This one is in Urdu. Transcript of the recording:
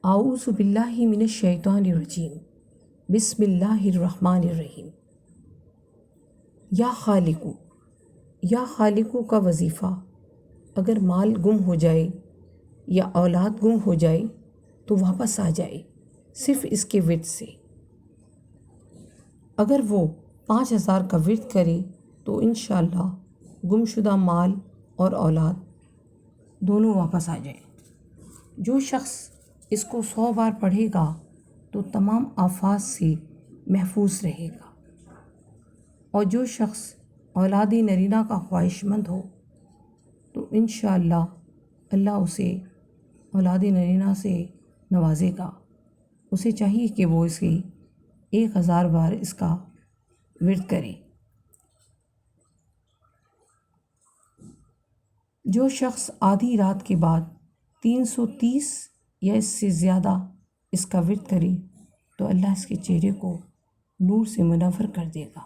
اعوذ باللہ من الشیطان الرجیم، بسم اللہ الرحمن الرحیم۔ یا خالقو کا وظیفہ اگر مال گم ہو جائے یا اولاد گم ہو جائے تو واپس آ جائے صرف اس کے ورد سے۔ اگر وہ 5000 کا ورد کرے تو انشاءاللہ گم شدہ مال اور اولاد دونوں واپس آ جائیں۔ جو شخص اس کو 100 بار پڑھے گا تو تمام آفات سے محفوظ رہے گا، اور جو شخص اولاد نرینہ کا خواہش مند ہو تو انشاءاللہ اللہ اسے اولاد نرینہ سے نوازے گا۔ اسے چاہیے کہ وہ اسے 1000 بار اس کا ورد کرے۔ جو شخص آدھی رات کے بعد 330 یا اس سے زیادہ اس کا ورد کرے تو اللہ اس کے چہرے کو نور سے منور کر دے گا۔